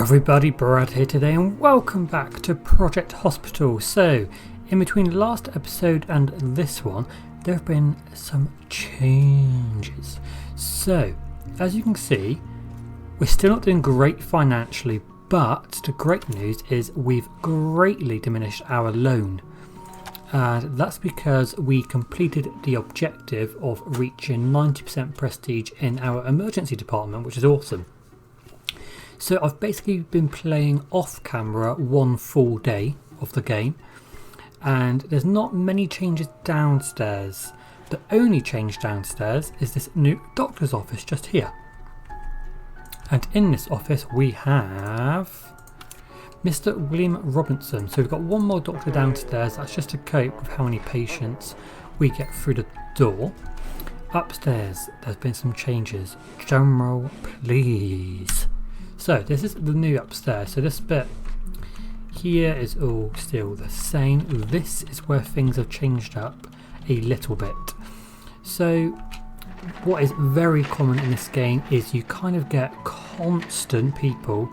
Everybody, Brad here today and welcome back to Project Hospital. So, in between the last episode and this one, there have been some changes. So, as you can see, we're still not doing great financially, but the great news is we've greatly diminished our loan. And that's because we completed the objective of reaching 90% prestige in our emergency department, which is awesome. So I've basically been playing off camera one full day of the game, and there's not many changes downstairs. The only change downstairs is this new doctor's office just here. And in this office we have Mr. William Robinson. So we've got one more doctor downstairs. That's just to cope with how many patients we get through the door. Upstairs there's been some changes. Drum roll please. So this is the new upstairs. So this bit here is all still the same. This is where things have changed up a little bit. So what is very common in this game is you kind of get constant people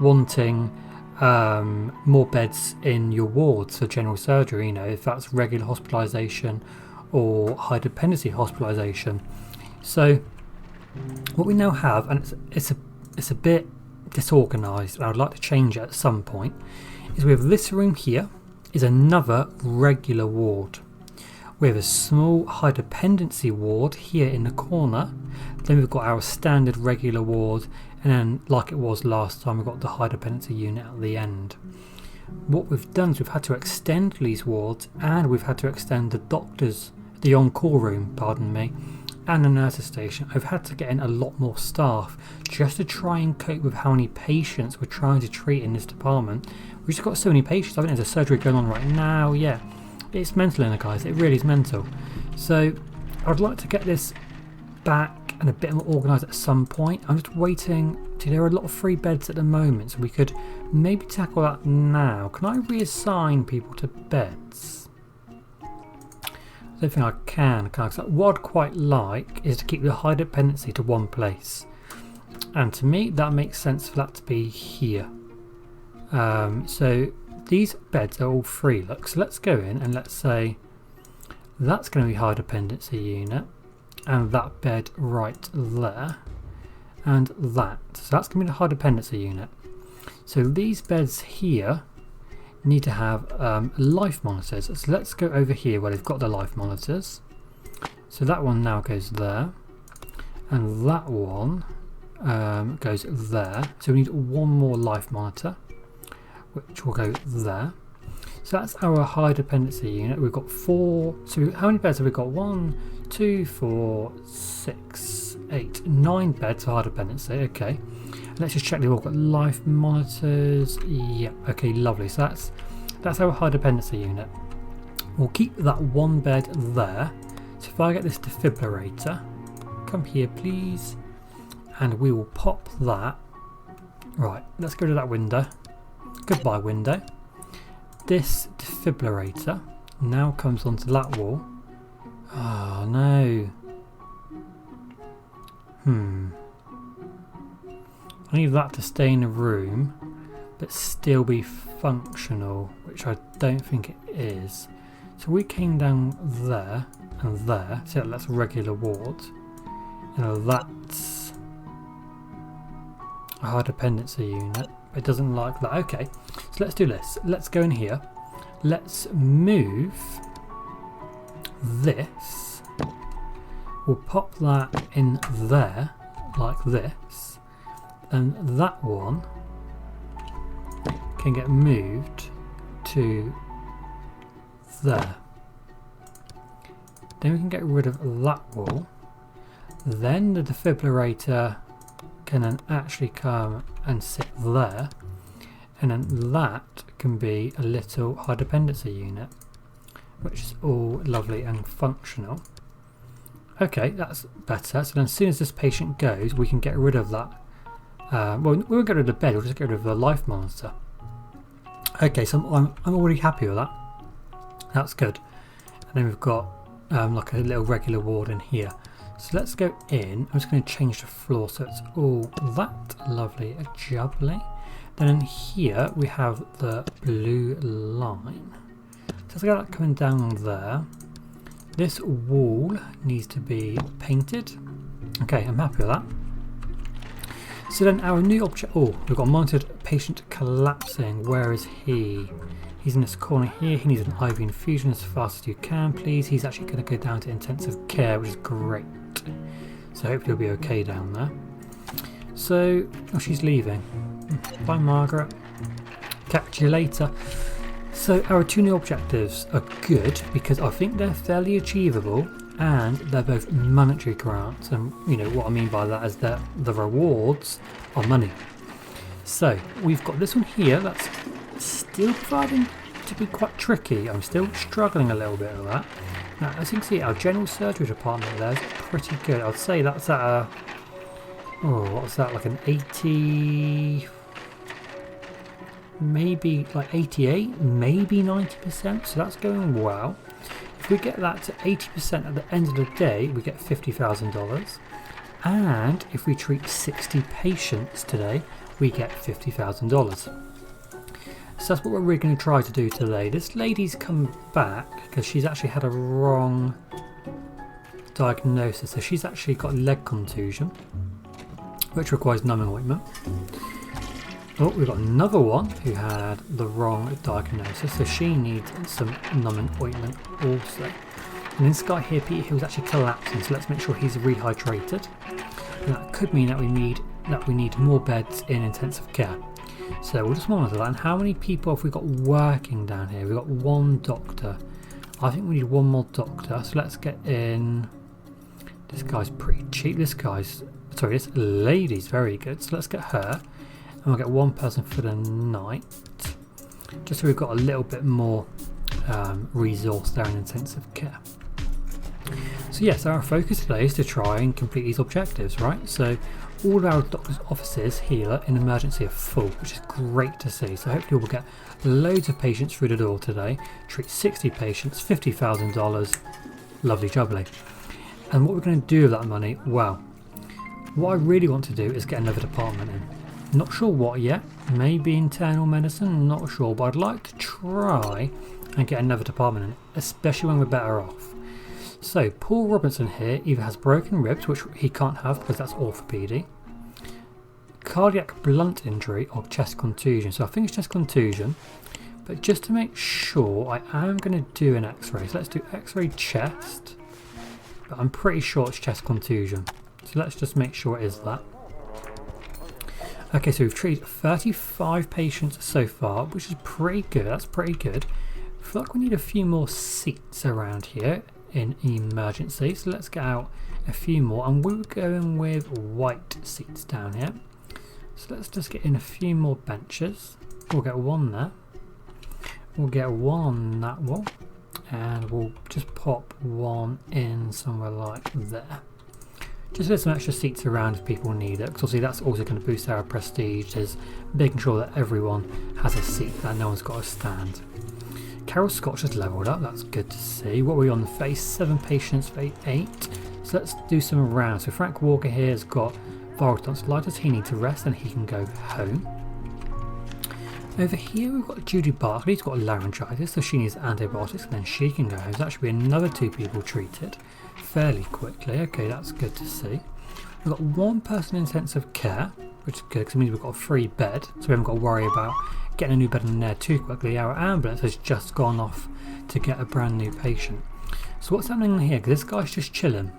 wanting more beds in your wards for general surgery, you know, if that's regular hospitalisation or high dependency hospitalisation. So what we now have, and it's a bit disorganised, and I'd like to change it at some point, is we have this room here is another regular ward. We have a small high dependency ward here in the corner. Then we've got our standard regular ward, and then like it was last time, we've got the high dependency unit at the end. What we've done is we've had to extend these wards, and we've had to extend the on-call room, pardon me, and the nurses station. I've had to get in a lot more staff just to try and cope with how many patients we're trying to treat in this department. We've just got so many patients. I think there's a surgery going on right now. Yeah, it's mental in there, guys. It really is mental. So I'd like to get this back and a bit more organised at some point. I'm just waiting. There are a lot of free beds at the moment, so we could maybe tackle that now. Can I reassign people to beds? I don't think I can. Because what I'd quite like is to keep the high dependency to one place, and to me that makes sense for that to be here. So these beds are all free. Look, so let's go in and let's say that's going to be high dependency unit, and that bed right there, and that. So that's going to be the high dependency unit. So these beds here need to have life monitors. So let's go over here where they've got the life monitors. So that one now goes there, and that one goes there. So we need one more life monitor, which will go there. So that's our high dependency unit. We've got 4. So how many beds have we got? 1, 2, 4, 6, 8, 9 beds for high dependency. Okay. Let's just check they've all got life monitors. Yeah, okay, lovely. So that's our high dependency unit. We'll keep that one bed there. So if I get this defibrillator, come here please, and we will pop that. Right, let's go to that window. Goodbye window. This defibrillator now comes onto that wall. Oh no. I need that to stay in a room but still be functional, which I don't think it is. So we came down there and there, so that's a regular ward, and that's a high dependency unit. It doesn't like that. Okay, so let's do this. Let's go in here. Let's move this. We'll pop that in there like this. And that one can get moved to there. Then we can get rid of that wall. Then the defibrillator can then actually come and sit there. And then that can be a little high dependency unit, which is all lovely and functional. Okay, that's better. So then as soon as this patient goes, we can get rid of that. Well, we won't get rid of the bed, we'll just get rid of the life monitor. Okay, so I'm already happy with that. That's good. And then we've got like a little regular ward in here. So let's go in. I'm just going to change the floor so it's all that lovely and jubbly. Then in here we have the blue line. So let's get that coming down there. This wall needs to be painted. Okay, I'm happy with that. So then our new object, oh, we've got a monitored patient collapsing. Where is he? He's in this corner here. He needs an IV infusion as fast as you can, please. He's actually going to go down to intensive care, which is great. So hopefully he'll be okay down there. So, oh, she's leaving. Bye, Margaret. Catch you later. So our two new objectives are good because I think they're fairly achievable and they're both monetary grants. And you know what I mean by that is that the rewards are money. So we've got this one here that's still proving to be quite tricky. I'm still struggling a little bit with that. Now, as you can see, our general surgery department there is pretty good. I'd say that's at a, oh, what's that, like an 80, maybe like 88, maybe 90%. So that's going well. If we get that to 80% at the end of the day, we get $50,000. And if we treat 60 patients today, we get $50,000. So that's what we're really going to try to do today. This lady's come back because she's actually had a wrong diagnosis. So she's actually got leg contusion, which requires numbing ointment. Oh, we've got another one who had the wrong diagnosis, so she needs some numbing ointment also. And this guy here, Peter, who's actually collapsing, so let's make sure he's rehydrated. And that could mean that we need more beds in intensive care. So we'll just monitor that. And how many people have we got working down here? We've got one doctor. I think we need one more doctor. So let's get in. This guy's pretty cheap. This lady's very good. So let's get her. And we'll get one person for the night. Just so we've got a little bit more resource there in intensive care. So yes, our focus today is to try and complete these objectives, right? So all of our doctor's offices here in emergency are full, which is great to see. So hopefully we'll get loads of patients through the door today, treat 60 patients, $50,000, lovely jubbly. And what we're going to do with that money, well, what I really want to do is get another department in. Not sure what yet, maybe internal medicine, not sure, but I'd like to try and get another department in, especially when we're better off. So Paul Robinson here either has broken ribs, which he can't have because that's orthopedic, cardiac blunt injury or chest contusion. So I think it's chest contusion, but just to make sure I am going to do an x-ray. So let's do x-ray chest, but I'm pretty sure it's chest contusion. So let's just make sure it is that. Okay, so we've treated 35 patients so far, which is pretty good. That's pretty good. I feel like we need a few more seats around here in emergency, so let's get out a few more, and we're going with white seats down here. So let's just get in a few more benches. We'll get one there, we'll get one on that wall, and we'll just pop one in somewhere like there. Just get some extra seats around if people need it, because obviously that's also going to boost our prestige, is making sure that everyone has a seat, that no one's got a stand. Carol Scott just leveled up, that's good to see. What are we on the face? 7 patients for 8. So let's do some rounds. So Frank Walker here has got viral tonsillitis, he needs to rest and he can go home. Over here we've got Judy Barkley, who's got laryngitis, so she needs antibiotics and then she can go home. So that should be another 2 people treated fairly quickly. Okay, that's good to see. We've got 1 person in intensive care, which is good because it means we've got a free bed, so we haven't got to worry about getting a new bed in there too quickly. Our ambulance has just gone off to get a brand new patient. So what's happening here? Because this guy's just chilling.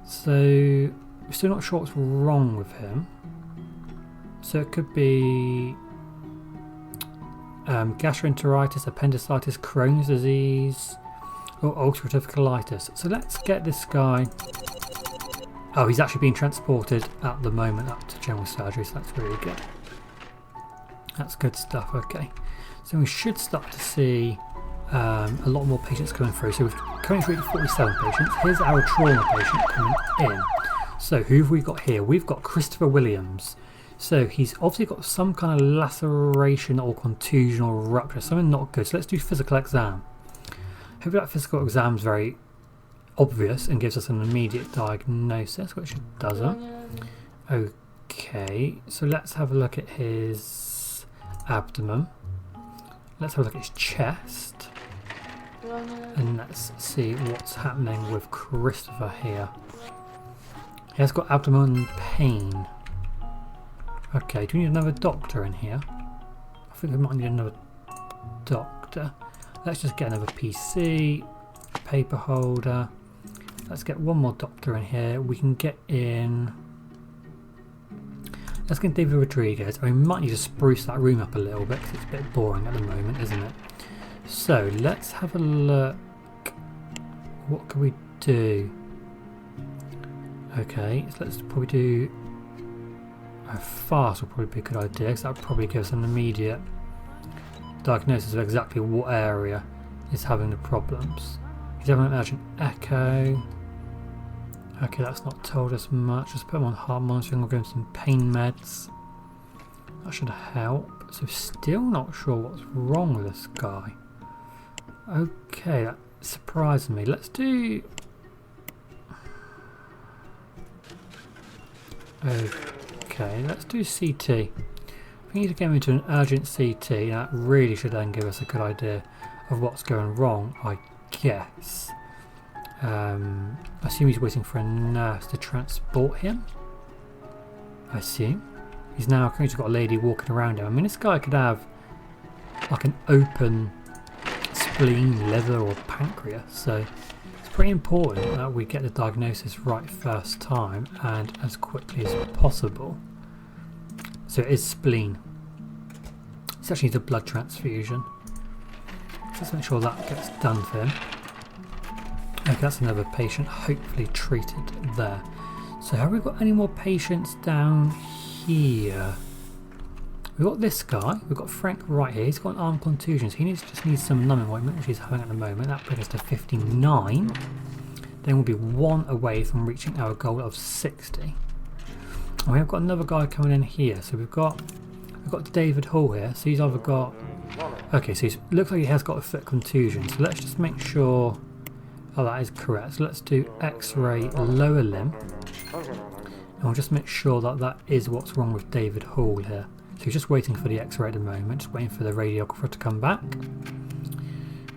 So we're still not sure what's wrong with him. So it could be gastroenteritis, appendicitis, Crohn's disease, or ulcerative colitis. So let's get this guy. Oh, he's actually being transported at the moment up to general surgery, so that's really good. That's good stuff, okay. So we should start to see a lot more patients coming through. So we've currently treated 47 patients. Here's our trauma patient coming in. So who have we got here? We've got Christopher Williams. So he's obviously got some kind of laceration or contusion or rupture, something not good. So let's do physical exam. Hopefully that physical exam is very obvious and gives us an immediate diagnosis, which it doesn't. Okay, so let's have a look at his abdomen. Let's have a look at his chest. And let's see what's happening with Christopher here. He has got abdomen pain. Okay, do we need another doctor in here? I think we might need another doctor. Let's just get another PC, paper holder. Let's get one more doctor in here. We can get in... Let's get David Rodriguez. I mean, we might need to spruce that room up a little bit because it's a bit boring at the moment, isn't it? So, let's have a look. What can we do? Okay, so let's probably do... A fast will probably be a good idea because that would probably give us an immediate diagnosis of exactly what area is having the problems. He's having an urgent echo. Okay, that's not told us much. Just put him on heart monitoring. We'll give him some pain meds. That should help. So still not sure what's wrong with this guy. Okay, that surprised me. Let's do... Okay, let's do CT. We need to get him into an urgent CT. That really should then give us a good idea of what's going wrong, I guess. I assume he's waiting for a nurse to transport him. I assume. He's now currently got a lady walking around him. I mean, this guy could have like an open spleen, liver or pancreas. So it's pretty important that we get the diagnosis right first time and as quickly as possible. So it is spleen. It actually needs a blood transfusion. So let's make sure that gets done for him. Okay, that's another patient hopefully treated there. So have we got any more patients down here? We've got this guy. We've got Frank right here. He's got an arm contusion. So he just needs some numbing ointment, which he's having at the moment. That brings us to 59. Then we'll be 1 away from reaching our goal of 60. And we've got another guy coming in here. So we've got David Hall here. So he's either got... Okay, so it looks like he has got a foot contusion. So let's just make sure... Oh, that is correct. So let's do X-ray lower limb. And we'll just make sure that that is what's wrong with David Hall here. So he's just waiting for the X-ray at the moment. Just waiting for the radiographer to come back.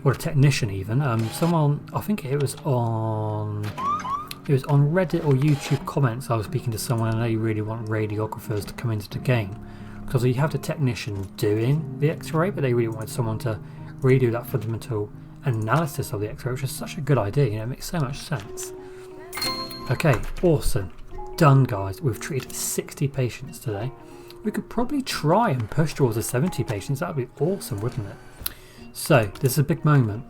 Or a technician even. Someone, I think it was on Reddit or YouTube comments. I was speaking to someone and they really want radiographers to come into the game. Because you have the technician doing the X-ray, but they really wanted someone to redo that fundamental analysis of the X-ray, which is such a good idea. You know, it makes so much sense. Okay, awesome. Done, guys. We've treated 60 patients today. We could probably try and push towards the 70 patients. That would be awesome, wouldn't it? So, this is a big moment.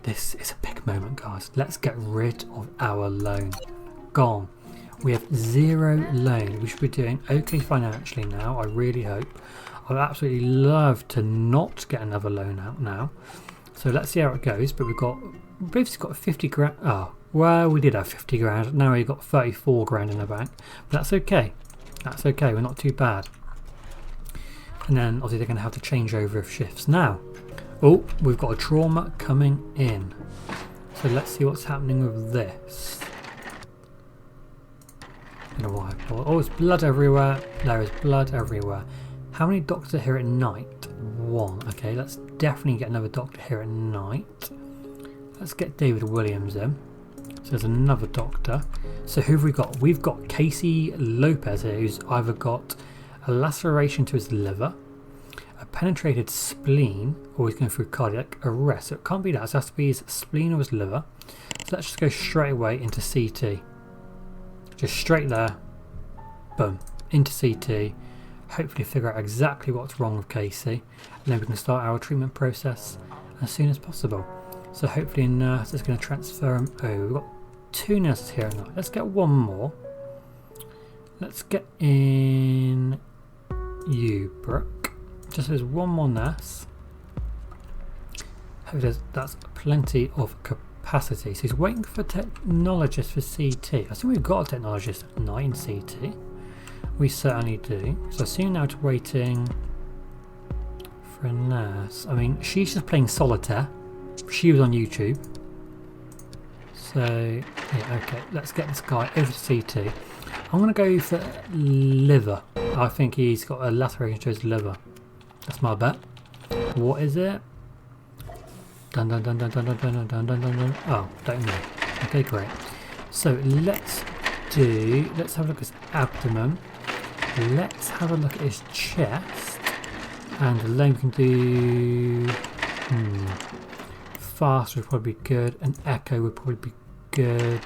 This is a big moment, guys. Let's get rid of our loan. Gone. We have 0 loan. We should be doing okay financially now, I really hope. I'd absolutely love to not get another loan out now. So let's see how it goes. But we've basically got 50 grand. Oh, well, we did have 50 grand. Now we've got 34 grand in the bank. But that's okay. That's okay. We're not too bad. And then obviously they're going to have to change over of shifts now. Oh, we've got a trauma coming in. So let's see what's happening with this. Oh, it's blood everywhere. There is blood everywhere. How many doctors are here at night? 1. Okay, let's definitely get another doctor here at night. Let's get David Williams in. So there's another doctor. So who have we got? We've got Casey Lopez here, who's either got a laceration to his liver, a penetrated spleen, or he's going through cardiac arrest. So it can't be that. So it has to be his spleen or his liver. So let's just go straight away into CT. Just straight there. Boom. Into CT. Hopefully figure out exactly what's wrong with Casey. And then we can start our treatment process as soon as possible. So hopefully a nurse is going to transfer him. Oh, we've got 2 nurses here now. Let's get 1 more. Let's get in you, Brooke. Just as 1 more nurse. Hopefully that's plenty of capacity. So he's waiting for a technologist for CT. I think we've got a technologist at night in CT. We certainly do. So I assume now it's waiting for a nurse. I mean, she's just playing solitaire. She was on YouTube. So So, yeah, okay, let's get this guy over to CT. I'm going to go for liver. I think he's got a laceration to his liver. That's my bet. What is it? Dun dun dun dun dun dun dun dun dun dun dun. Oh, don't know. Okay, great. So let's have a look at his abdomen. Let's have a look at his chest. And then we can do fast would probably be good. An echo would probably be good.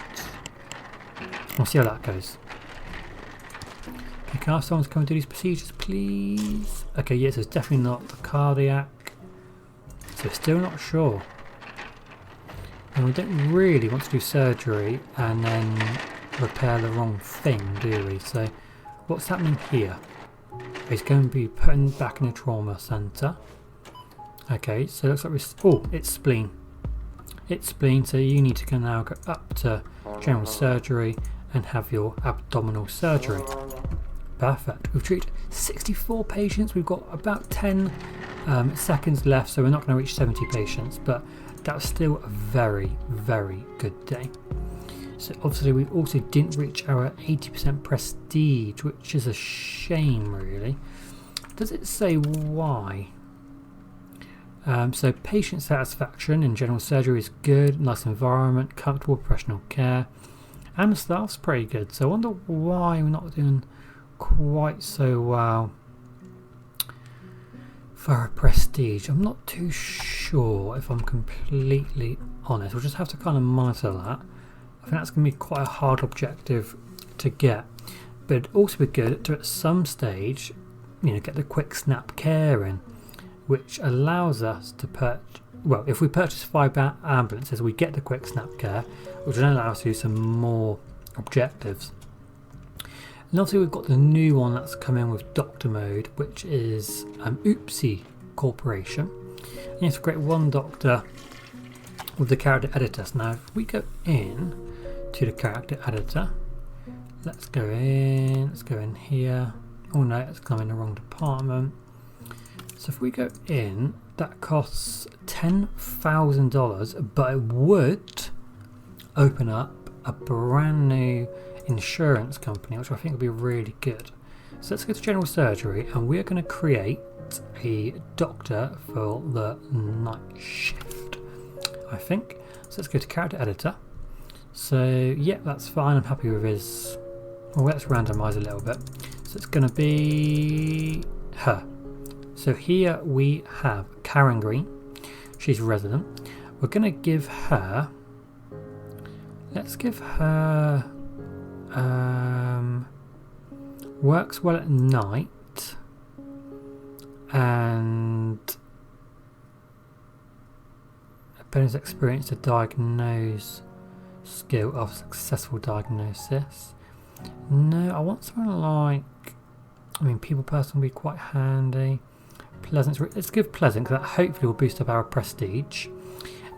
We'll see how that goes. Okay, can I have someone to come and do these procedures, please? Okay, yes, it's definitely not the cardiac. So still not sure. And we don't really want to do surgery and then repair the wrong thing, do we? So what's happening here? He's going to be putting back in a trauma centre. Okay, so it looks like it's spleen. It's spleen, so you need to now go up to general surgery and have your abdominal surgery. Perfect. We've treated 64 patients. We've got about 10 seconds left, so we're not going to reach 70 patients, but that's still a very, very good day. So obviously we also didn't reach our 80% prestige, which is a shame really. Does it say why? So patient satisfaction in general surgery is good, nice environment, comfortable professional care, and the staff's pretty good. So I wonder why we're not doing quite so well for our prestige. I'm not too sure, if I'm completely honest. We'll just have to kind of monitor that. I think that's going to be quite a hard objective to get, but it'd also be good to at some stage, get the quick snap care in, which allows us to purchase. Well, if we purchase 5 ambulances, we get the quick snap care, which will then allow us to do some more objectives. And obviously we've got the new one that's come in with Doctor Mode, which is Oopsie Corporation. And you have to create one doctor with the character editor. So now if we go in to the character editor, let's go in here. Oh no, it's come in the wrong department. So if we go in, that costs $10,000, but it would open up a brand new insurance company, which I think would be really good. So let's go to general surgery, and we're going to create a doctor for the night shift, I think. So let's go to character editor. So yeah, that's fine. I'm happy with his. Well, let's randomize a little bit. So it's going to be her. So here we have Karen Green. She's resident. We're going to give her. Let's give her. Works well at night and appearance experience to diagnose skill of successful diagnosis. No, I want something like, people person would be quite handy. Pleasant, let's give pleasant, because that hopefully will boost up our prestige.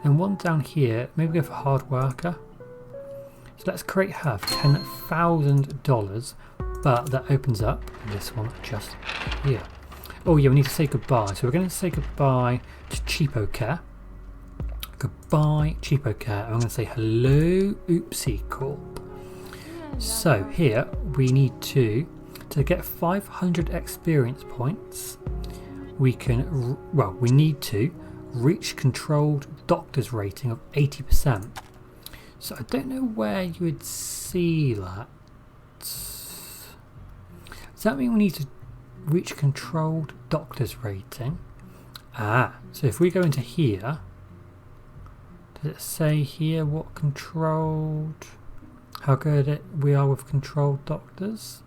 And one down here, maybe go for hard worker. So let's create her for $10,000, but that opens up this one just here. Oh yeah, we need to say goodbye. So we're going to say goodbye to Cheapo Care. Goodbye, Cheapo Care. And I'm going to say hello, Oopsie Corp. So here we need to get 500 experience points. We need to reach controlled doctor's rating of 80%. So I don't know where you would see that. Does that mean we need to reach controlled doctor's rating? So if we go into here, does it say here what controlled, how good we are with controlled doctors?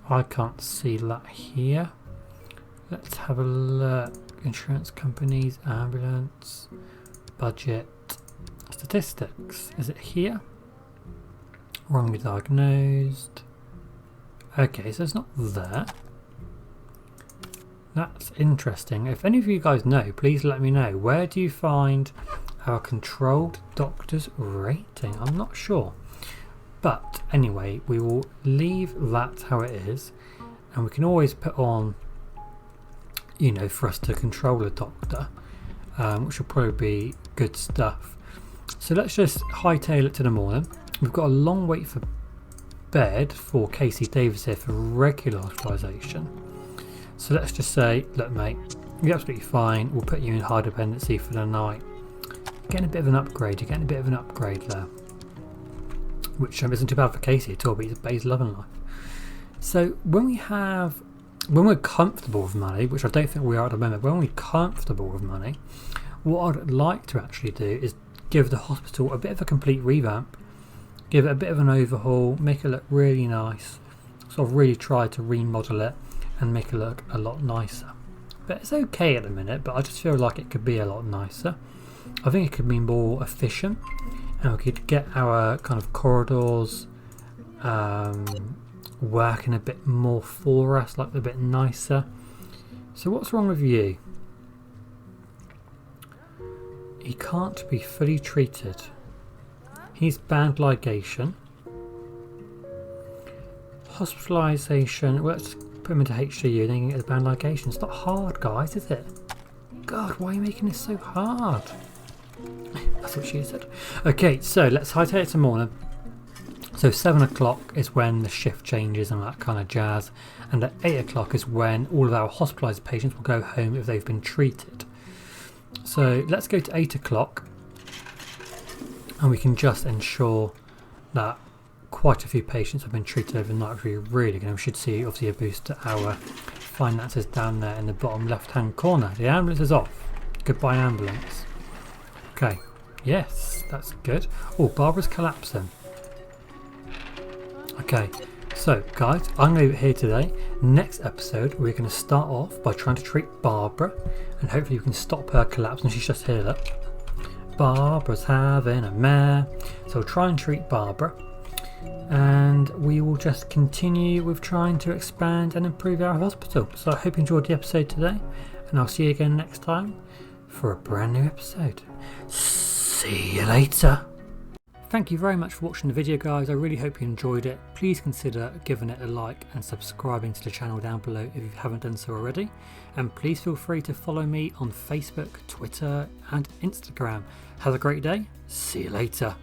I can't see that here. Let's have a look. Insurance companies, ambulance, budget, statistics. Is it here? Wrongly diagnosed. Okay, so it's not there. That's interesting. If any of you guys know, please let me know. Where do you find our controlled doctor's rating? I'm not sure. But anyway, we will leave that how it is. And we can always put on, for us to control a doctor, which will probably be good stuff. So let's just hightail it to the morning. We've got a long wait for bed for Casey Davis here for regular hospitalisation. So let's just say, look mate, you're absolutely fine, we'll put you in high dependency for the night. You're getting a bit of an upgrade, there. Which isn't too bad for Casey at all, but he's loving life. So when we're comfortable with money, which I don't think we are at the moment, when we're comfortable with money, what I'd like to actually do is give the hospital a bit of a complete revamp, give it a bit of an overhaul, make it look really nice, sort of really try to remodel it and make it look a lot nicer. But it's okay at the minute, but I just feel like it could be a lot nicer. I think it could be more efficient, and we could get our kind of corridors working a bit more for us, like a bit nicer. So what's wrong with you? He can't be fully treated. He's banned ligation. Hospitalisation, well, let's put him into HDU and then you get the banned ligation. It's not hard, guys, is it? God, why are you making this so hard? That's what she said. Okay, so let's hightail it to morning. So 7 o'clock is when the shift changes and that kind of jazz. And at 8 o'clock is when all of our hospitalised patients will go home if they've been treated. So let's go to 8 o'clock and we can just ensure that quite a few patients have been treated overnight, which we're really going to should see obviously a boost to our finances down there in the bottom left hand corner. The ambulance is off. Goodbye ambulance. Okay, yes, that's good. Oh, Barbara's collapsing. Okay, so guys, I'm going to leave it here today. Next episode we're going to start off by trying to treat Barbara and hopefully we can stop her collapse. And she's just here, look. Barbara's having a mare. So we'll try and treat Barbara and we will just continue with trying to expand and improve our hospital. So I hope you enjoyed the episode today and I'll see you again next time for a brand new episode. See you later. Thank you very much for watching the video, guys. I really hope you enjoyed it. Please consider giving it a like and subscribing to the channel down below if you haven't done so already. And please feel free to follow me on Facebook, Twitter and Instagram. Have a great day. See you later.